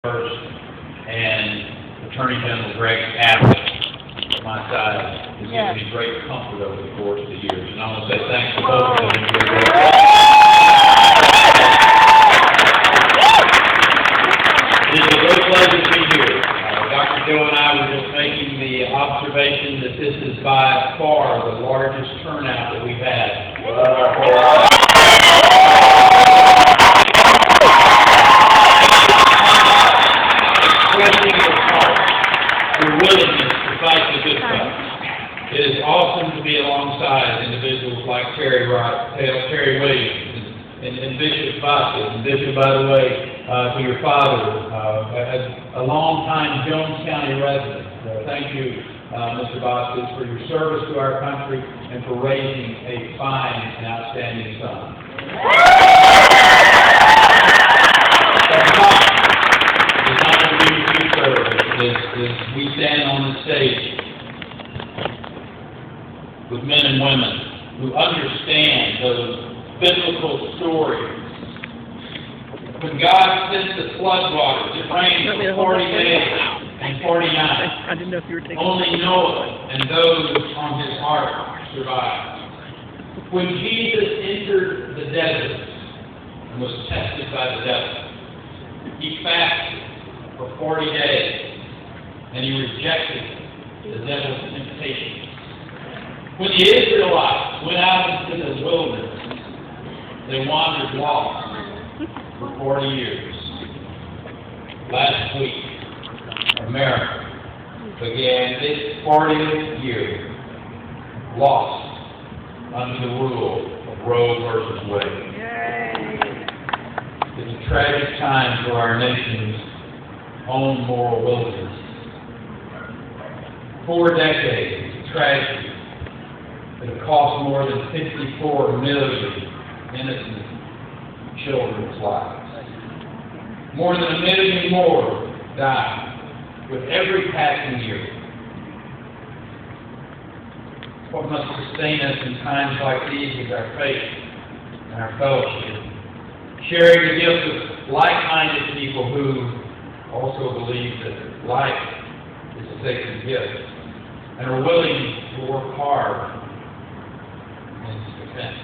First, and Attorney General Greg Abbott on my side has given me great comfort over the course of the years. And I want to say thanks to both of them. It is a great pleasure to be here. Dr. Joe and I were just making the observation that this is by far the largest turnout that we've had. Your willingness to fight the good fight. It is awesome to be alongside individuals like Terry Williams and Bishop Vasquez. And Bishop, by the way, to your father, a long-time Jones County resident. Thank you, Mr. Vasquez, for your service to our country and for raising a fine and outstanding son. As we stand on the stage with men and women who understand those biblical stories. When God sent the flood waters, it rained for 40 days and 40 nights. I didn't know if you were taking Only Noah and those on his ark survived. When Jesus entered the desert and was tested by the devil, he fasted for 40 days. And he rejected the devil's temptation. When the Israelites went out into the wilderness, they wandered lost for 40 years. Last week, America began its 40th year lost under the rule of Roe versus Wade. It's a tragic time for our nation's own moral wilderness. 4 decades of tragedy that have cost more than 54 million innocent children's lives. More than 1 million more die with every passing year. What must sustain us in times like these is our faith and our fellowship. Sharing the gift of like-minded people who also believe that life is a sacred gift and are willing to work hard in its defense.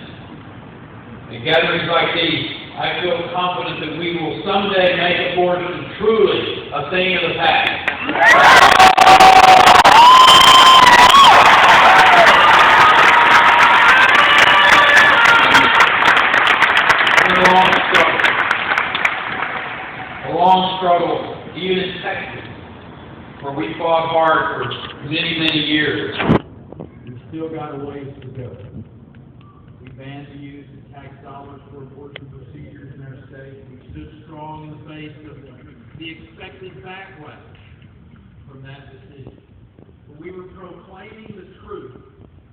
In gatherings like these, I feel confident that we will someday make abortion truly a thing of the past. A long struggle, even in Texas, where we fought hard for many, many years. We've still got a ways to go. We banned the use of tax dollars for abortion procedures in our state. We stood strong in the face of the expected backlash from that decision. But we were proclaiming the truth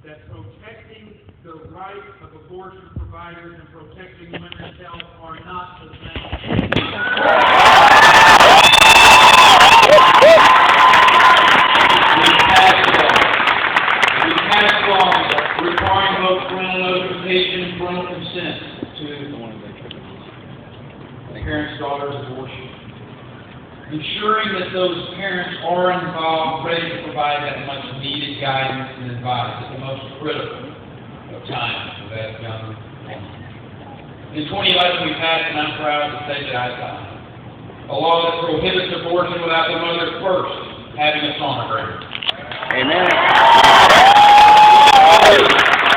that protecting the rights of abortion providers and protecting women's health are not the same. Requiring both parental notification and parental consent to parents' daughters' abortion. Ensuring that those parents are involved, ready to provide that much needed guidance and advice at the most critical of times for that young woman. In 2011, we passed, and I'm proud to say that I signed, a law that prohibits abortion without the mother first having a sonogram. Amen.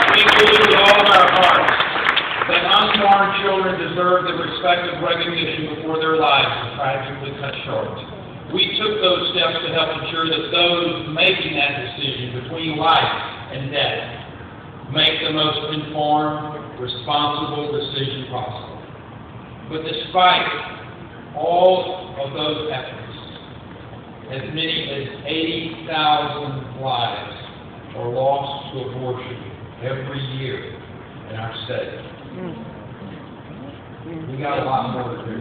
We believe with all of our hearts that unborn children deserve the respect and recognition before their lives are tragically cut short. We took those steps to help ensure that those making that decision between life and death make the most informed, responsible decision possible. But despite all of those efforts, as many as 80,000 lives are lost to abortion every year in our state. We got a lot more to do.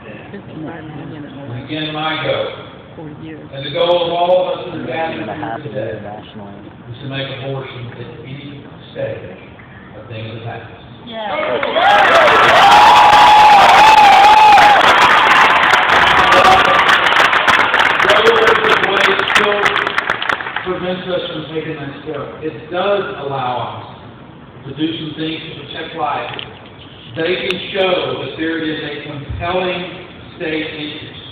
And again, my goal, and the goal of all of us in the gathering today, is to make abortion at any stage a thing of the past. Yeah. prevents us from taking that step. It does allow us to do some things to protect life. They can show that there is a compelling state interest.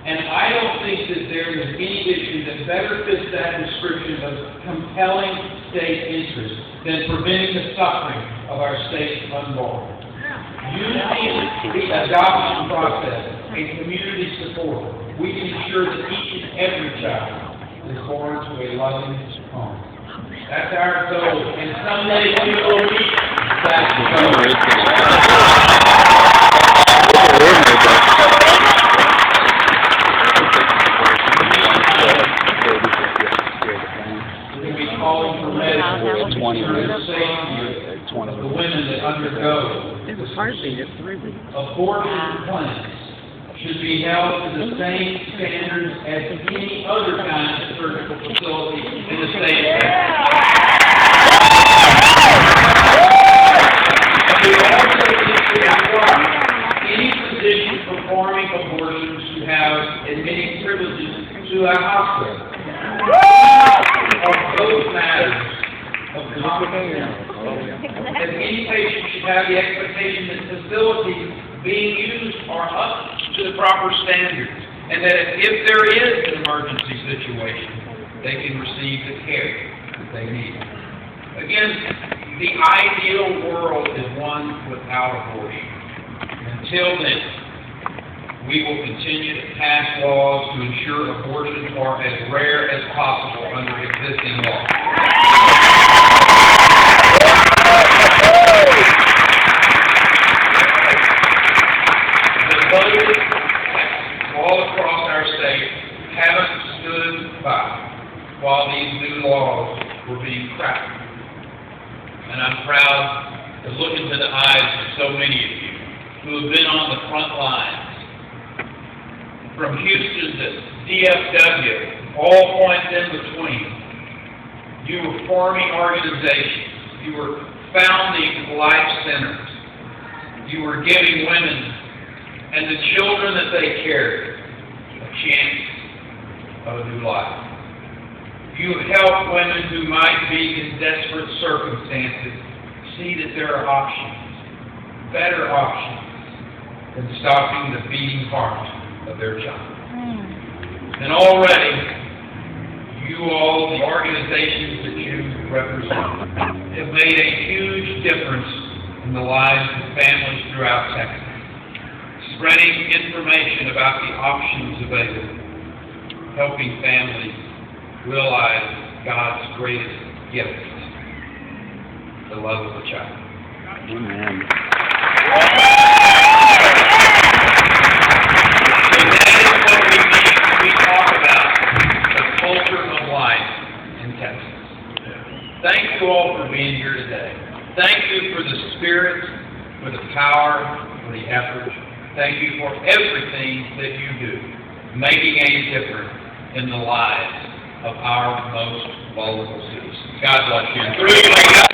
And I don't think that there is any issue that better fits that description of compelling state interest than preventing the suffering of our state's unborn. Using the adoption process and community support, we can ensure that each and every child is born to a loving home. That's our goal, and someday we will reach that goal. Calling for medical safety of the women that undergo abortion clinics should be held to the same standards as any other kind of surgical facility in the state of Texas. We also need to require any physician performing abortions to have admitting privileges to a hospital. Of those matters of confidence, that any patient should have the expectation that facilities being used are up to the proper standards, and that if there is an emergency situation, they can receive the care that they need. Again, the ideal world is one without abortion. Until then, we will continue to pass laws to ensure abortions are as rare as possible under existing laws. The voters all across our state haven't stood by while these new laws were being crafted. And I'm proud to look into the eyes of so many of you who have been on the front lines. From Houston to DFW, all points in between. You were forming organizations. You were founding life centers. You were giving women and the children that they carried a chance of a new life. You have helped women who might be in desperate circumstances see that there are options, better options, than stopping the beating heart of their child. And already, you all, the organizations that you represent, have made a huge difference in the lives of families throughout Texas, spreading information about the options available, helping families realize God's greatest gift, the love of a child. Amen. We talk about the culture of life in Texas. Thank you all for being here today. Thank you for the spirit, for the power, for the effort. Thank you for everything that you do, making a difference in the lives of our most vulnerable citizens. God bless you.